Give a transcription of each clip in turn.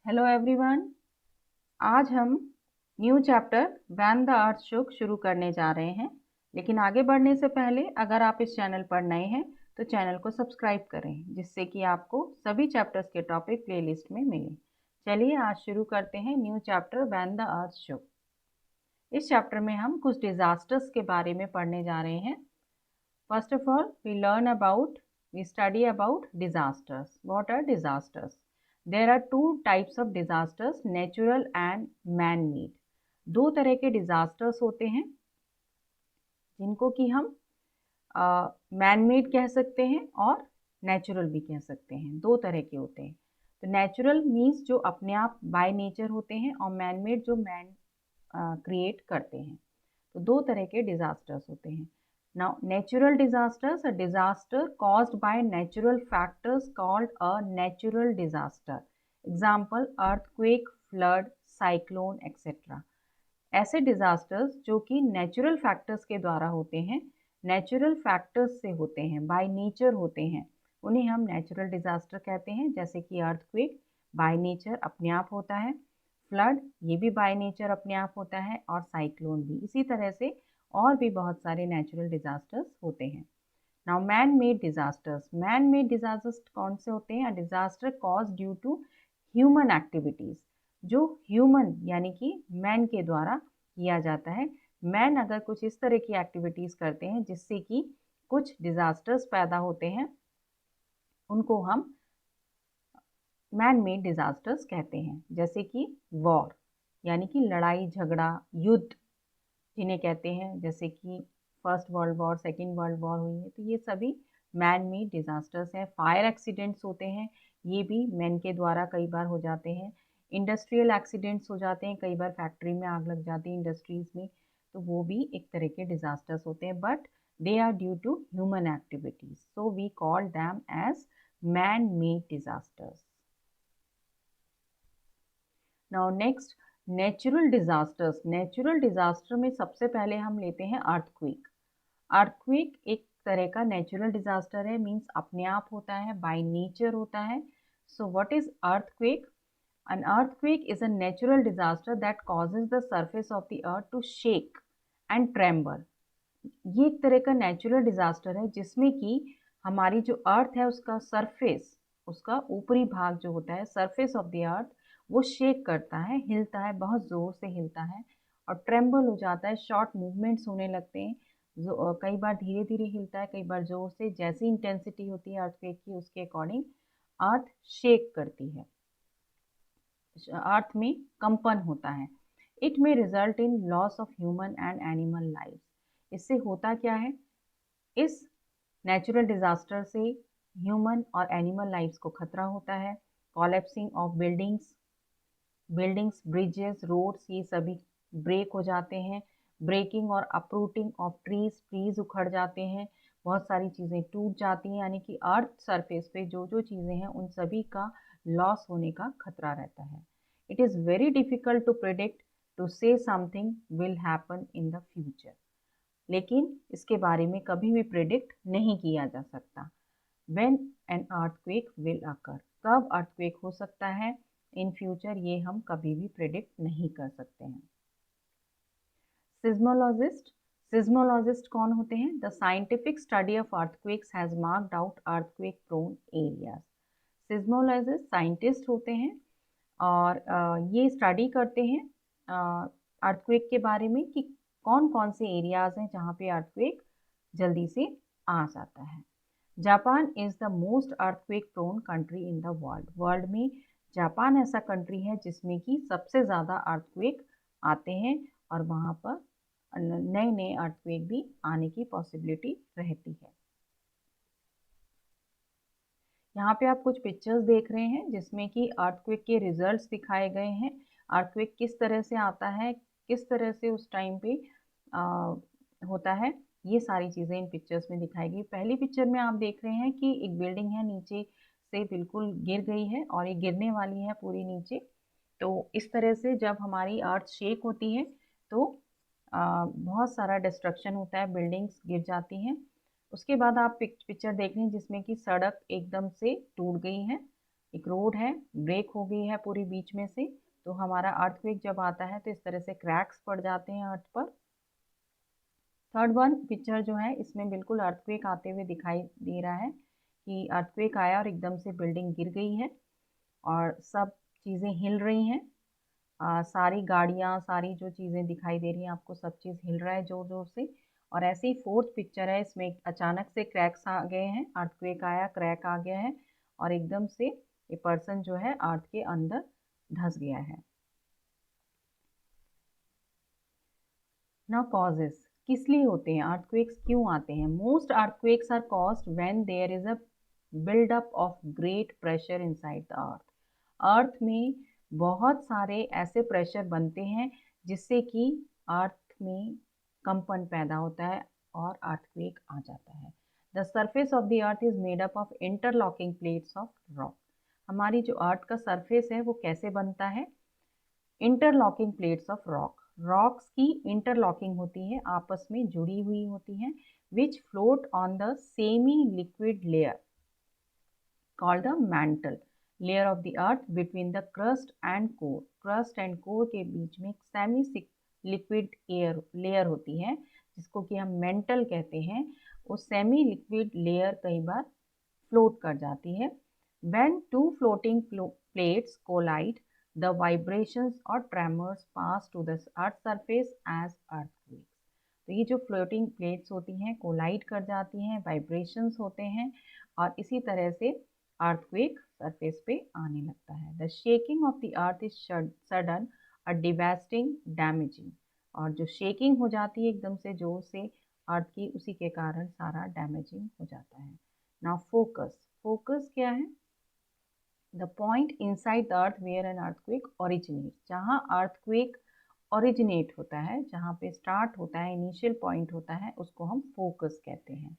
Hello everyone. आज हम new chapter when the earth shook शुरू करने जा रहे हैं। लेकिन आगे बढ़ने से पहले अगर आप इस चैनल पर नए हैं तो चैनल को सब्सक्राइब करें, जिससे कि आपको सभी चैप्टर्स के टॉपिक प्लेलिस्ट में मिले। चलिए आज शुरू करते हैं new chapter when the earth shook. इस चैप्टर में हम कुछ डिजास्टर्स के बारे में पढ़ने जा रहे हैं। First of all we study about disasters. What are disasters? There are two types of disasters, natural and man-made. दो तरह के disasters होते हैं जिनको कि हम मैन मेड कह सकते हैं और नेचुरल भी कह सकते हैं। दो तरह के होते हैं। तो नेचुरल मीन्स जो अपने आप बाय नेचर होते हैं, और मैन मेड जो मैन क्रिएट करते हैं। तो दो तरह के डिजास्टर्स होते हैं। Now, natural disasters, a disaster caused by natural factors called a natural disaster. Example, earthquake, flood, cyclone, etc. ऐसे disasters जो कि natural factors के द्वारा होते हैं, natural factors से होते हैं, by nature होते हैं, उन्हें हम natural disaster कहते हैं। जैसे कि earthquake by nature अपने आप होता है, flood ये भी by nature अपने आप होता है, और cyclone भी। इसी तरह से और भी बहुत सारे नेचुरल डिजास्टर्स होते हैं। Now man made disasters. Man made disasters कौन से होते हैं? Disaster cause due to human activities, जो ह्यूमन यानी कि मैन के द्वारा किया जाता है। मैन अगर कुछ इस तरह की एक्टिविटीज करते हैं जिससे कि कुछ डिजास्टर्स पैदा होते हैं, उनको हम मैन मेड डिजास्टर्स कहते हैं। जैसे कि वॉर यानी कि लड़ाई झगड़ा, युद्ध जिन्हें कहते हैं, जैसे कि first world war, second world war हुई है, तो ये सभी मैन मेड डिजास्टर्स हैं। फायर एक्सीडेंट्स होते हैं, ये भी मैन के द्वारा कई बार हो जाते हैं। इंडस्ट्रियल एक्सीडेंट्स हो जाते हैं, कई बार फैक्ट्री में आग लग जाती है इंडस्ट्रीज में, तो वो भी एक तरह के डिजास्टर्स होते हैं, but they are due to human activities, so we call them as man made disasters. Now next, natural disasters. Natural disaster में सबसे पहले हम लेते हैं अर्थक्वेक। अर्थक्वेक एक तरह का नेचुरल डिजास्टर है, मींस अपने आप होता है, बाय नेचर होता है। So what is earthquake? An earthquake is a natural disaster that causes the surface of the earth to shake and tremble. ये एक तरह का नेचुरल डिजास्टर है जिसमें कि हमारी जो अर्थ है उसका सरफेस, उसका ऊपरी भाग जो होता है, सरफेस ऑफ द अर्थ, वो शेक करता है, हिलता है, बहुत जोर से हिलता है और ट्रेम्बल हो जाता है, शॉर्ट मूवमेंट्स होने लगते हैं। जो कई बार धीरे धीरे हिलता है, कई बार जोर से। जैसी इंटेंसिटी होती है अर्थक्वेक की, उसके अकॉर्डिंग अर्थ शेक करती है, अर्थ में कंपन होता है। It may result in loss of human and animal life. इससे होता क्या है? इस नेचुरल डिजास्टर से ह्यूमन और एनिमल लाइफ्स को खतरा होता है। Collapsing of buildings, bridges, roads, ये सभी ब्रेक हो जाते हैं। ब्रेकिंग और अपरूटिंग ऑफ ट्रीज उखड़ जाते हैं, बहुत सारी चीज़ें टूट जाती हैं, यानी कि अर्थ सरफेस पे जो जो चीज़ें हैं उन सभी का लॉस होने का खतरा रहता है। It is very difficult to predict, to say something will happen in the future. लेकिन इसके बारे में कभी भी प्रिडिक्ट नहीं किया जा सकता। When an earthquake will occur, कब अर्थक्वेक हो सकता है इन फ्यूचर, ये हम कभी भी प्रिडिक्ट नहीं कर सकते हैं। सिज्मोलॉजिस्ट। सिज्मोलॉजिस्ट कौन होते हैं? The scientific study of earthquakes has marked out earthquake prone areas. Seismologist scientist होते हैं और ये स्टडी करते हैं अर्थक्वेक के बारे में कि कौन कौन से एरियाज हैं जहाँ पे अर्थक्वेक जल्दी से आ जाता है। Japan is the most earthquake prone country in the world. World में जापान ऐसा कंट्री है जिसमें कि सबसे ज़्यादा अर्थक्वेक आते हैं और वहाँ पर नए नए अर्थक्वेक भी आने की पॉसिबिलिटी रहती है। यहाँ पे आप कुछ पिक्चर्स देख रहे हैं जिसमें कि अर्थक्वेक के रिजल्ट्स दिखाए गए हैं। अर्थक्वेक किस तरह से आता है, किस तरह से उस टाइम पे होता है, ये सारी चीज़ें इन पिक्चर्स में दिखाई गई। पहली पिक्चर में आप देख रहे हैं कि एक बिल्डिंग है, नीचे से बिल्कुल गिर गई है और ये गिरने वाली है पूरी नीचे। तो इस तरह से जब हमारी अर्थ शेक होती है तो बहुत सारा डिस्ट्रक्शन होता है, बिल्डिंग्स गिर जाती हैं। उसके बाद आप पिक्चर देख रहे हैं जिसमें कि सड़क एकदम से टूट गई है एक रोड है, ब्रेक हो गई है पूरी बीच में से, तो हमारा अर्थक्वेक जब आता है तो इस तरह से क्रैक्स पड़ जाते हैं अर्थ पर। थर्ड वन पिक्चर जो है इसमें बिल्कुल अर्थक्वेक आते हुए दिखाई दे रहा है कि अर्थक्वेक आया और एकदम से बिल्डिंग गिर गई है और सब चीज़ें हिल रही हैं। सारी गाड़ियाँ, सारी जो चीज़ें दिखाई दे रही हैं आपको, सब चीज़ हिल रहा है ज़ोर ज़ोर से। और ऐसे ही फोर्थ पिक्चर है, इसमें अचानक से क्रैक्स आ गए हैं, अर्थक्वेक आया, क्रैक आ गया है और एकदम से ये पर्सन जो है अर्थ के अंदर धंस गया है। नाउ कॉजेस, किस लिए होते हैं अर्थक्वेक्स, क्यों आते हैं? Most earthquakes are caused when there is a buildup of great pressure inside the earth. Earth में बहुत सारे ऐसे प्रेशर बनते हैं जिससे कि अर्थ में कंपन पैदा होता है और अर्थक्वेक आ जाता है। The surface of the earth is made up of interlocking plates of rock. हमारी जो अर्थ का सरफेस है वो कैसे बनता है? Interlocking plates of rock. Rocks की इंटरलॉकिंग होती है, आपस में जुड़ी हुई होती हैं, which float on the semi liquid layer called the mantle layer of the earth between the crust and core। crust and core के बीच में एक सेमी लिक्विड एयर लेयर होती है जिसको कि हम मेंटल कहते हैं। वो सेमी लिक्विड लेयर कई बार फ्लोट कर जाती है। when two floating plates collide, the vibrations or tremors pass to the earth surface as earthquakes। तो ये जो फ्लोटिंग प्लेट्स होती हैं कोलाइड कर जाती हैं, वाइब्रेशंस होते हैं और इसी तरह से अर्थक्वेक सरफेस पे आने लगता है। The shaking of the earth is sudden और डिवास्टिंग डैमेजिंग। और जो शेकिंग हो जाती है एकदम से जोर से अर्थ की, उसी के कारण सारा डैमेजिंग हो जाता है। नाउ फोकस, फोकस क्या है? The point inside the earth where an earthquake originate. जहाँ अर्थक्वेक ओरिजिनेट होता है, जहाँ पे स्टार्ट होता है, इनिशियल पॉइंट होता है, उसको हम फोकस कहते हैं,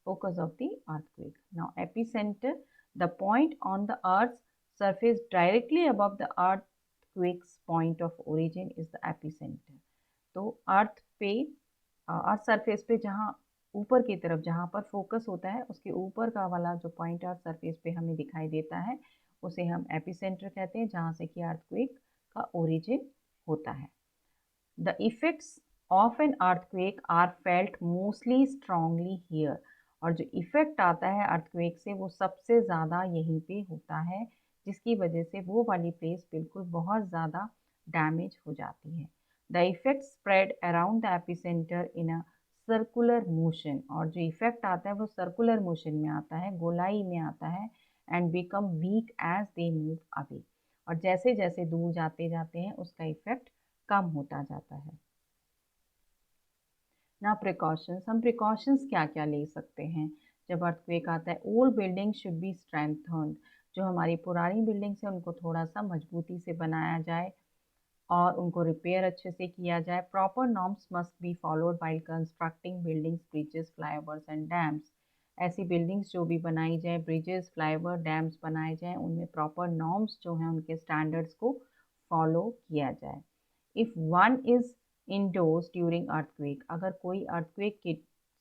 focus of the earthquake। Now epicenter, the point on the earth's surface directly above the earthquake's point of origin is the epicenter। तो अर्थ पे, अर्थ सरफेस पे जहाँ ऊपर की तरफ जहाँ पर फोकस होता है उसके ऊपर का वाला जो पॉइंट अर्थ सरफेस पे हमें दिखाई देता है उसे हम एपिसेंटर कहते हैं, जहाँ से कि अर्थक्वेक का ओरिजिन होता है। The effects of an earthquake are felt mostly strongly here। और जो इफेक्ट आता है अर्थक्वेक से वो सबसे ज़्यादा यहीं पे होता है, जिसकी वजह से वो वाली प्लेस बिल्कुल बहुत ज़्यादा डैमेज हो जाती है। The effect spread around the epicentre in a circular motion. और जो इफेक्ट आता है वो सर्कुलर मोशन में आता है, गोलाई में आता है। And become weak as they move away. और जैसे जैसे दूर जाते जाते हैं उसका इफेक्ट कम होता जाता है। ना प्रिकॉशंस, हम प्रिकॉशंस क्या क्या ले सकते हैं जब अर्थक्वेक आता है? Old building should be strengthened. जो हमारी पुरानी बिल्डिंग्स है उनको थोड़ा सा मजबूती से बनाया जाए और उनको रिपेयर अच्छे से किया जाए। Proper norms must be followed while constructing buildings, bridges, flyovers and dams. ऐसी बिल्डिंग्स जो भी बनाई जाए, ब्रिजेस, फ्लाईओवर, डैम्स बनाए जाए, उनमें प्रॉपर नॉर्म्स जो हैं उनके स्टैंडर्ड्स को फॉलो किया जाए। If one is indoors during earthquake, अगर कोई अर्थक्वेक के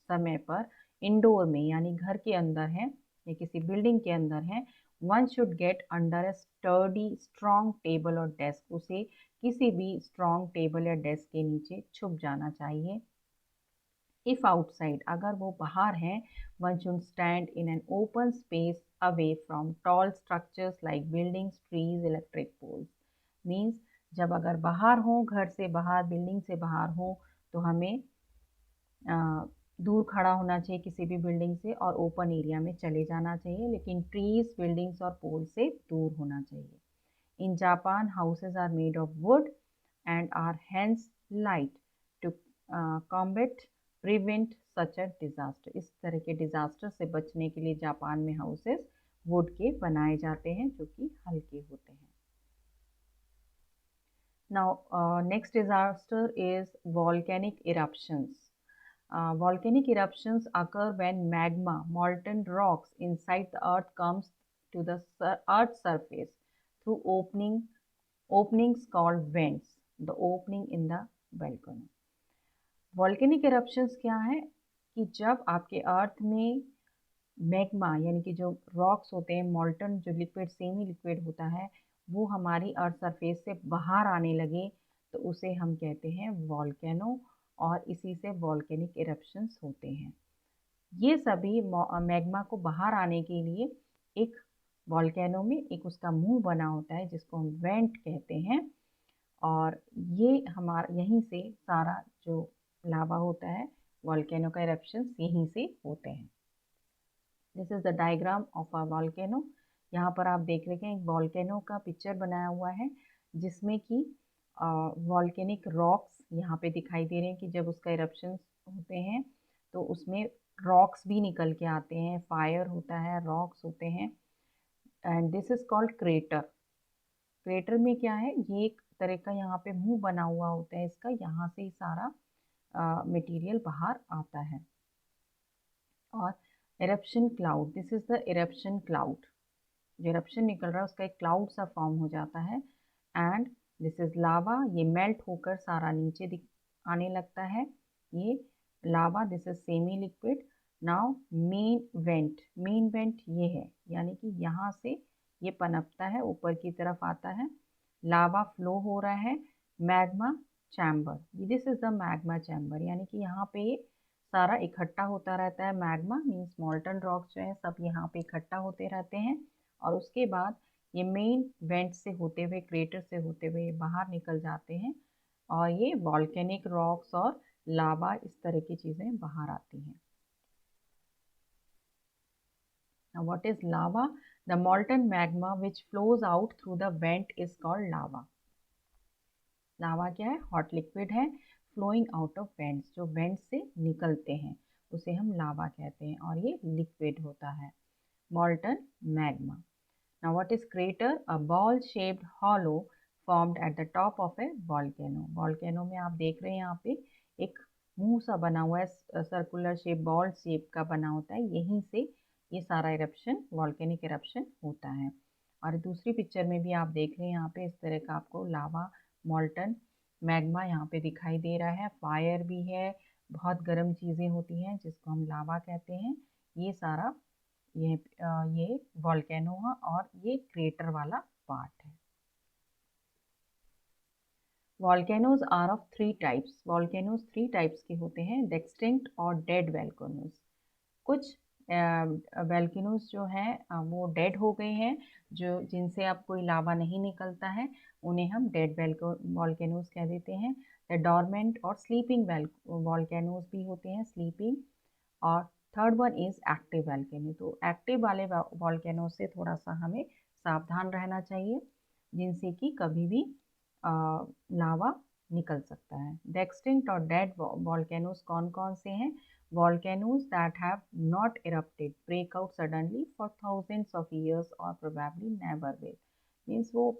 समय पर इंडोर में यानी घर के अंदर है या किसी बिल्डिंग के अंदर है, one should get under a sturdy strong table और डेस्क। उसे किसी भी स्ट्रॉन्ग टेबल या डेस्क के नीचे छुप जाना चाहिए। इफ आउटसाइड, अगर वो बाहर हैं, one should stand in an open space away from tall structures like buildings, trees, electric poles. Means जब अगर बाहर हो, घर से बाहर, बिल्डिंग से बाहर हो, तो हमें दूर खड़ा होना चाहिए किसी भी बिल्डिंग से और ओपन एरिया में चले जाना चाहिए, लेकिन ट्रीज, बिल्डिंग्स और पोल से दूर होना चाहिए। In Japan houses are made of wood and are hence light to combat prevent such a disaster. इस तरह के डिजास्टर से बचने के लिए जापान में हाउसेज वुड के बनाए जाते हैं जो कि हल्के होते हैं। Now, next disaster is volcanic eruptions। Volcanic eruptions occur when magma, molten rocks inside the earth, comes to the earth's surface through openings called vents, the opening in the volcano। Volcanic eruptions क्या है कि जब आपके अर्थ में magma यानी कि जो rocks होते हैं, मॉल्टन जो लिक्विड सेमी लिक्विड होता है, वो हमारी अर्थ सरफेस से बाहर आने लगे तो उसे हम कहते हैं वॉल्केनो, और इसी से वॉल्केनिक इरप्शंस होते हैं। ये सभी मैग्मा को बाहर आने के लिए एक वॉल्केनो में एक उसका मुंह बना होता है जिसको हम वेंट कहते हैं, और ये हमारा यहीं से सारा जो लावा होता है, वॉल्केनो का इरप्शंस यहीं से होते हैं। This is the diagram of a volcano. यहाँ पर आप देख रहे हैं एक वॉल्केनो का पिक्चर बनाया हुआ है जिसमें कि वॉल्केनिक रॉक्स यहाँ पे दिखाई दे रहे हैं कि जब उसका इरप्शंस होते हैं तो उसमें रॉक्स भी निकल के आते हैं, फायर होता है, रॉक्स होते हैं, and this is called crater. Crater में क्या है, ये एक तरह का यहाँ पे मुंह बना हुआ होता है इसका, यहाँ से ही सारा मटेरियल बाहर आता है। और eruption cloud, this is the eruption cloud, जो इरप्शन निकल रहा है उसका एक क्लाउड सा फॉर्म हो जाता है। एंड दिस इज लावा, ये मेल्ट होकर सारा नीचे आने लगता है, ये lava, this is semi liquid. Now main vent ये है, यानी कि यहाँ से ये पनपता है, ऊपर की तरफ आता है, लावा फ्लो हो रहा है। Magma chamber, this is the magma chamber, यानी कि यहाँ पे ये सारा इकट्ठा होता रहता है। मैग्मा मीन्स मॉल्टन रॉक्स जो है सब यहाँ पे इकट्ठा होते रहते हैं, और उसके बाद ये मेन वेंट से होते हुए, क्रेटर से होते हुए बाहर निकल जाते हैं, और ये वॉल्केनिक रॉक्स और लावा इस तरह की चीज़ें बाहर आती हैं। Now what is lava? The molten magma which flows out through the vent is called lava. लावा क्या है? हॉट लिक्विड है, फ्लोइंग आउट ऑफ वेंट्स, जो वेंट से निकलते हैं उसे हम लावा कहते हैं, और ये लिक्विड होता है, molten magma. Now what is crater? A ball shaped hollow formed at the top of a volcano. Volcano में आप देख रहे हैं यहाँ पे एक मुंह सा बना हुआ है, सर्कुलर शेप, बॉल शेप का बना होता है, यहीं से ये सारा इरप्शन, वॉल्केनिक इरप्शन होता है। और दूसरी पिक्चर में भी आप देख रहे हैं यहाँ पे इस तरह का आपको लावा, मॉल्टन मैग्मा यहाँ पे दिखाई दे रहा है, फायर भी है, बहुत गर्म चीज़ें होती हैं जिसको हम लावा कहते हैं। ये सारा ये वॉल्केनो है, और ये क्रेटर वाला पार्ट है। Volcanoes are of 3 types, volcanoes 3 types के होते हैं, एक्सटिंक्ट और डेड वॉल्केनोज। कुछ वॉल्केनोज जो हैं वो डेड हो गए हैं, जो जिनसे अब कोई लावा नहीं निकलता है, उन्हें हम डेड वॉल्केनोज कह देते हैं। द डॉर्मेंट और स्लीपिंग वॉल्केनोज भी होते हैं, स्लीपिंग। और third one is active volcano. तो एक्टिव वाले वॉल्केनो से थोड़ा सा हमें सावधान रहना चाहिए, जिनसे कि कभी भी लावा निकल सकता है। द एक्सटिंक्ट और डेड वॉल्केनोज कौन कौन से हैं? Volcanoes that have not erupted break out suddenly for thousands of years और प्रोबेबली नेवर विल, मीन्स वो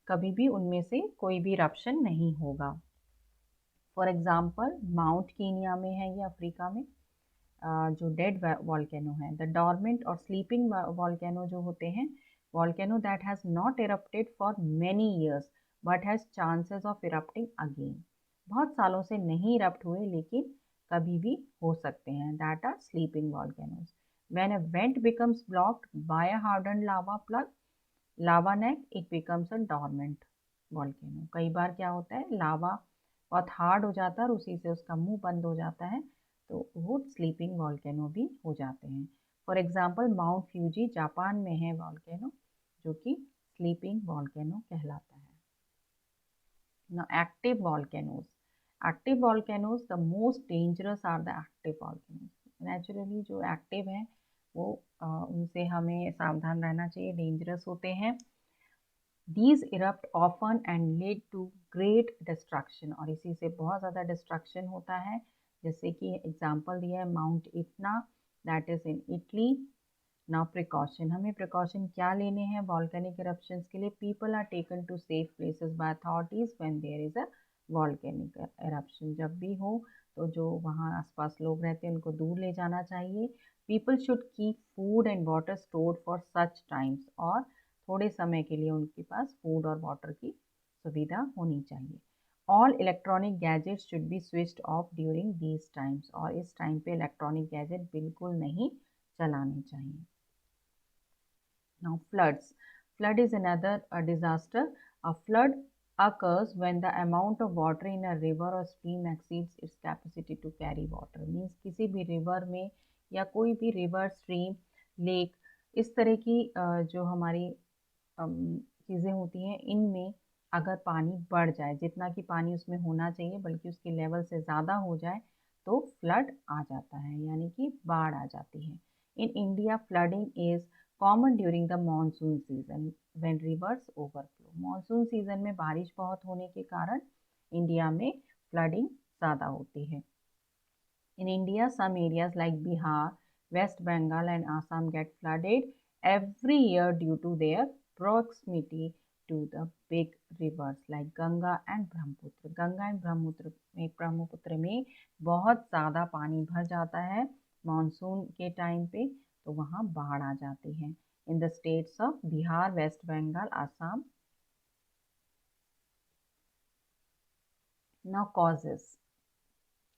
कभी भी उनमें से कोई भी इरप्शन नहीं होगा। फॉर एग्जाम्पल माउंट कीनिया में है ये, अफ्रीका में, जो डेड वॉल्केनो है। द डॉर्मेंट और स्लीपिंग वॉल्केनो जो होते हैं, volcano that has not erupted for many years but has chances of erupting again, बहुत सालों से नहीं इरप्ट हुए लेकिन कभी भी हो सकते हैं, that are sleeping volcanoes. When a vent becomes blocked by a hardened lava plug, lava neck, it becomes a dormant volcano. कई बार क्या होता है, लावा बहुत हार्ड हो जाता है और उसी से उसका मुंह बंद हो जाता है, तो वो स्लीपिंग वॉल्केनो भी हो जाते हैं। For example Mount Fuji Japan में है वॉल्केनो, जो कि स्लीपिंग वॉल्केनो कहलाता है। Now active volcanoes. Active volcanoes, the most dangerous are the active volcanoes. Naturally जो एक्टिव हैं वो उनसे हमें सावधान रहना चाहिए, डेंजरस होते हैं। These erupt often and lead to great destruction, और इसी से बहुत ज़्यादा डिस्ट्रक्शन होता है, जैसे कि एग्जाम्पल दिया है mount Etna, that is in Italy. Now precaution, हमें प्रिकॉशन क्या लेने हैं वॉल्केनिक इरप्शंस के लिए? People are taken to safe places by authorities when there is a volcanic eruption. जब भी हो तो जो वहाँ आसपास लोग रहते हैं उनको दूर ले जाना चाहिए। People should keep food and water stored for such times, और थोड़े समय के लिए उनके पास फूड और वाटर की सुविधा होनी चाहिए। All electronic gadgets should be switched off during these times, और इस टाइम पे इलेक्ट्रॉनिक गैजेट बिल्कुल नहीं चलाने चाहिए। Now floods. Flood is another disaster. A flood occurs when the amount of water in a river or stream exceeds its capacity to carry water. Means किसी भी river में या कोई भी रिवर, स्ट्रीम, लेक, इस तरह की जो हमारी चीज़ें होती हैं, इनमें अगर पानी बढ़ जाए, जितना कि पानी उसमें होना चाहिए बल्कि उसके लेवल से ज़्यादा हो जाए, तो फ्लड आ जाता है, यानी कि बाढ़ आ जाती है। In India flooding is common during the monsoon season when reverse overflow. Monsoon season में बारिश बहुत होने के कारण इंडिया में फ्लडिंग ज़्यादा होती है। In India, some areas like Bihar, West Bengal and Assam get flooded every year due to their proximity to the big rivers like Ganga and Brahmaputra. Ganga and Brahmaputra में बहुत ज़्यादा पानी भर जाता है मानसून के टाइम पे, तो वहाँ बाढ़ आ जाती है। In the states of Bihar, West Bengal, Assam. Now causes,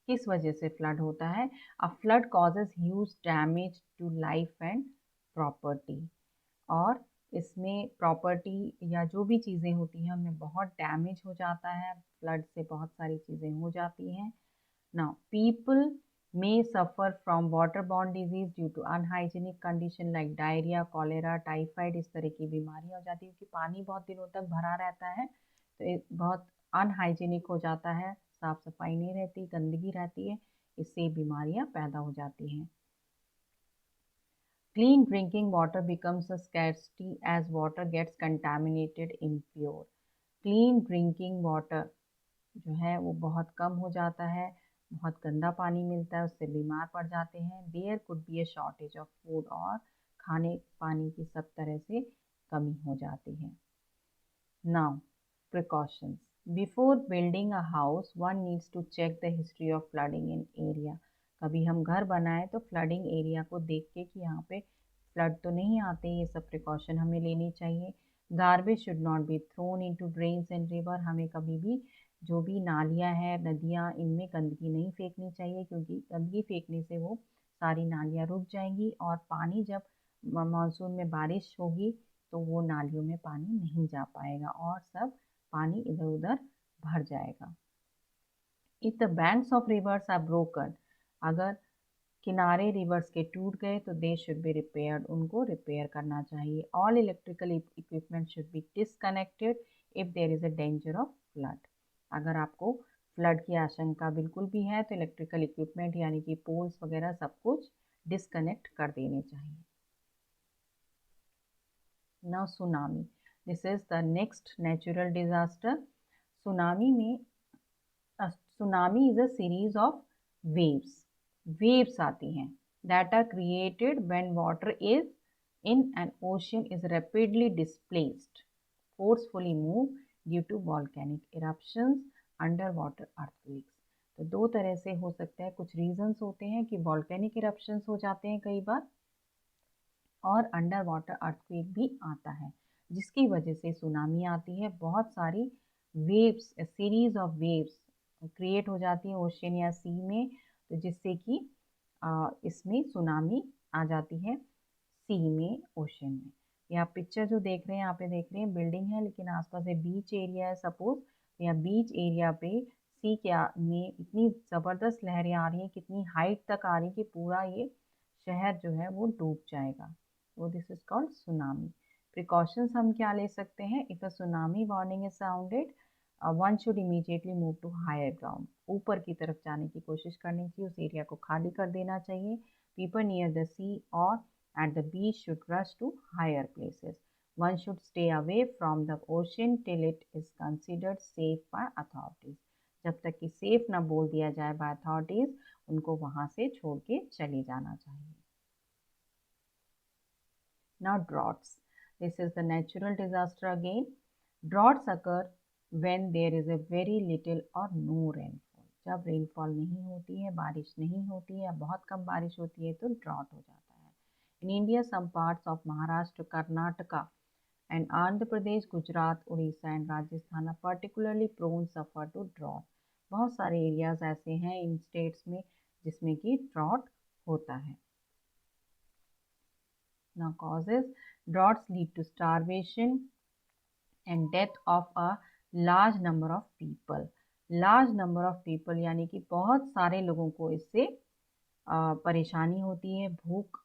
किस वजह से फ्लड होता है? A flood causes huge damage to life and property. और इसमें प्रॉपर्टी या जो भी चीज़ें होती हैं उनमें बहुत डैमेज हो जाता है, फ्लड से बहुत सारी चीज़ें हो जाती हैं। Now people may suffer from waterborne disease due to unhygienic condition like diarrhoea, cholera, typhoid, इस तरह की बीमारियां हो जाती है क्योंकि पानी बहुत दिनों तक भरा रहता है, तो बहुत अनहाइजीनिक हो जाता है, साफ सफाई नहीं रहती, गंदगी रहती है, इससे बीमारियां पैदा हो जाती हैं। Clean drinking water becomes a scarcity as water gets contaminated, impure. Clean drinking water जो है वो बहुत कम हो जाता है, बहुत गंदा पानी मिलता है, उससे बीमार पड़ जाते हैं। There could be a shortage of food, और खाने पानी की सब तरह से कमी हो जाती है। Now precautions, before building a house one needs to check the history of flooding in area. कभी हम घर बनाएं तो फ्लडिंग एरिया को देख के कि यहाँ पे फ्लड तो नहीं आते, ये सब प्रिकॉशन हमें लेनी चाहिए। Garbage should not be thrown into drains and river. हमें कभी भी जो भी नालियाँ हैं, नदियाँ, इनमें गंदगी नहीं फेंकनी चाहिए क्योंकि गंदगी फेंकने से वो सारी नालियाँ रुक जाएंगी और पानी जब मानसून में बारिश होगी तो वो नालियों में पानी नहीं जा पाएगा और सब पानी इधर उधर भर जाएगा। If the banks of rivers are broken, अगर किनारे रिवर्स के टूट गए तो दे शुड बी रिपेयर्ड, उनको रिपेयर करना चाहिए। All electrical equipment should be disconnected if there is a danger of flood. अगर आपको फ्लड की आशंका बिल्कुल भी है तो इलेक्ट्रिकल इक्विपमेंट यानी कि पोल्स वगैरह सब कुछ डिसकनेक्ट कर देने चाहिए। Now tsunami, this is the next natural disaster. Tsunami में tsunami is a series of waves आती हैं that are created when water is in an ocean is rapidly displaced, forcefully moved due to volcanic eruptions, underwater earthquakes। तो दो तरह से हो सकता है, कुछ रीजंस होते हैं कि वॉल्केनिक इरप्शंस हो जाते हैं कई बार, और अंडर वाटर अर्थक्वेक भी आता है जिसकी वजह से सुनामी आती है। बहुत सारी waves, series of waves create हो जाती है ओशन या सी में, तो जिससे कि इसमें सुनामी आ जाती है सी में, ओशन में। ये आप पिक्चर जो देख रहे हैं, यहाँ पे देख रहे हैं बिल्डिंग है लेकिन आसपास एक बीच एरिया है सपोज, तो यहाँ बीच एरिया पे सी के में इतनी ज़बरदस्त लहरें आ रही हैं, कितनी हाइट तक आ रही है कि पूरा ये शहर जो है वो डूब जाएगा, वो this is called tsunami. Precautions हम क्या ले सकते हैं? If a tsunami warning is sounded one should immediately move to higher ground, ऊपर की तरफ जाने की कोशिश करनी चाहिए, उस एरिया को खाली कर देना चाहिए। पीपल नियर द सी और at the beach should rush to higher places. One should stay away from the ocean till it is considered safe by authorities. जब तक कि सेफ ना बोल दिया जाए बाय अथॉरिटीज, उनको वहां से छोड़ के चले जाना चाहिए। Now droughts. This is the natural disaster again. Droughts occur when there is a very little or no rainfall. जब रेनफॉल नहीं होती है, बारिश नहीं होती है या बहुत कम बारिश होती है तो ड्रॉट हो जाता है। In India, some parts of Maharashtra, Karnataka and Andhra Pradesh, Gujarat, Odisha and Rajasthan are particularly prone suffer to drought. बहुत सारे एरियाज ऐसे हैं इन स्टेट्स में जिसमें कि ड्रॉट होता है। Now causes: droughts lead to starvation and death of a large number of people. large number of people यानी कि बहुत सारे लोगों को इससे परेशानी होती है, भूख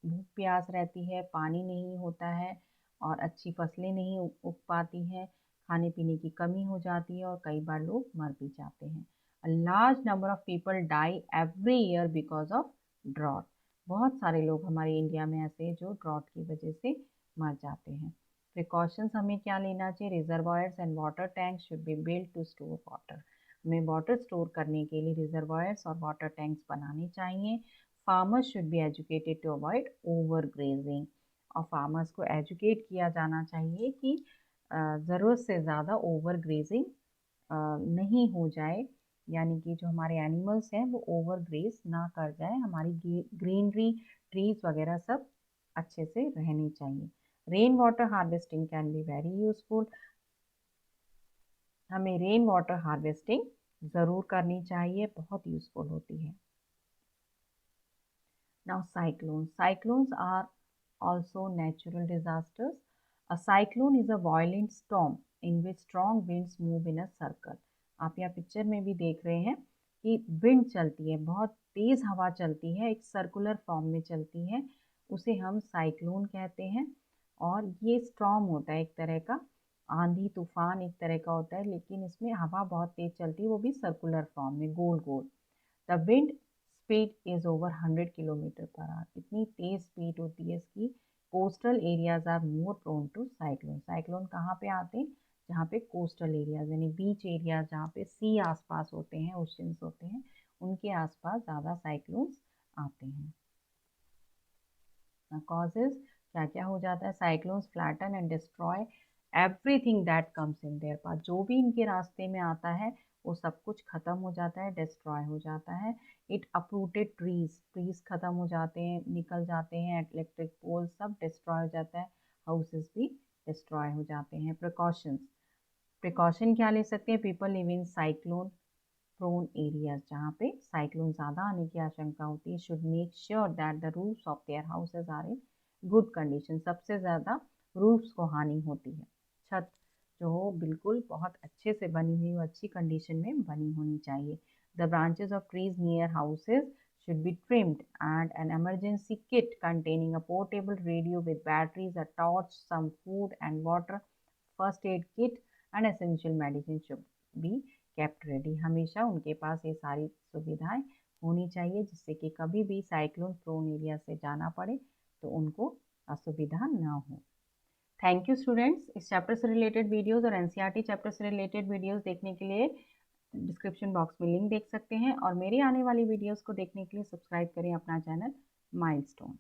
प्यास रहती है, पानी नहीं होता है और अच्छी फसलें नहीं उग पाती हैं, खाने पीने की कमी हो जाती है और कई बार लोग मर भी जाते हैं। A large number of people die every year because of drought. बहुत सारे लोग हमारे इंडिया में ऐसे हैं जो ड्रॉट की वजह से मर जाते हैं। प्रिकॉशंस हमें क्या लेना चाहिए? Reservoirs and water tanks should be build to store water. हमें वाटर स्टोर करने के लिए रिजर्वायर्स और वाटर टैंक्स बनाने चाहिए। Farmers should be educated to avoid over grazing, और फार्मर्स को एजुकेट किया जाना चाहिए कि ज़रूरत से ज़्यादा ओवर ग्रेजिंग नहीं हो जाए, यानी कि जो हमारे एनिमल्स हैं वो ओवर ग्रेज ना कर जाए, हमारी ग्रीनरी ट्रीज वगैरह सब अच्छे से रहनी चाहिए। Rain water harvesting can be very useful. हमें रेन वाटर हार्वेस्टिंग ज़रूर करनी चाहिए, बहुत यूजफुल होती है। Now cyclones. Cyclones are also natural disasters. A cyclone is a violent storm in which strong winds move in a circle. आप यहाँ picture में भी देख रहे हैं कि विंड चलती है, बहुत तेज हवा चलती है, एक सर्कुलर फॉर्म में चलती है, उसे हम साइक्लोन कहते हैं। और ये स्टॉर्म होता है, एक तरह का आंधी तूफान एक तरह का होता है, लेकिन इसमें हवा बहुत तेज चलती है, वो भी सर्कुलर फॉर्म में गोल गोल। The wind speed is over 100 kilometre per hour. इतनी तेज स्पीड होती है इसकी। Coastal areas are more prone to cyclone. Cyclone कहाँ पे आते हैं? जहाँ पे कोस्टल एरियाज यानी बीच एरिया, जहाँ पे सी आसपास होते हैं, ओशंस होते हैं, उनके आसपास ज़्यादा साइक्लोन्स आते हैं। कॉजेज क्या क्या हो जाता है? Cyclones flatten and destroy everything that comes in their path. जो भी इनके रास्ते में आता है वो सब कुछ खत्म हो जाता है, डिस्ट्रॉय हो जाता है। इट अपरूटेड ट्रीज खत्म हो जाते हैं, निकल जाते हैं, इलेक्ट्रिक पोल सब डिस्ट्रॉय हो जाता है, हाउसेस भी डिस्ट्रॉय हो जाते हैं। प्रिकॉशन क्या ले सकते हैं? People live in cyclone prone areas, जहाँ पे साइक्लोन ज़्यादा आने की आशंका होती है, should make sure that the roofs of their houses are in good condition. सबसे ज़्यादा रूफ्स को हानि होती है, छत जो हो बिल्कुल बहुत अच्छे से बनी हुई हो, अच्छी कंडीशन में बनी होनी चाहिए। The branches of trees near houses should be trimmed, and an emergency kit containing a portable radio with batteries, a torch, some food and water, first aid kit and essential medicine should be kept ready. हमेशा उनके पास ये सारी सुविधाएं होनी चाहिए, जिससे कि कभी भी साइक्लोन प्रोन एरिया से जाना पड़े तो उनको असुविधा ना हो। Thank you students. इस चैप्टर से रिलेटेड वीडियोस और एनसीईआरटी चैप्टर से रिलेटेड वीडियोस देखने के लिए डिस्क्रिप्शन बॉक्स में लिंक देख सकते हैं, और मेरी आने वाली वीडियोस को देखने के लिए सब्सक्राइब करें अपना चैनल माइलस्टोन।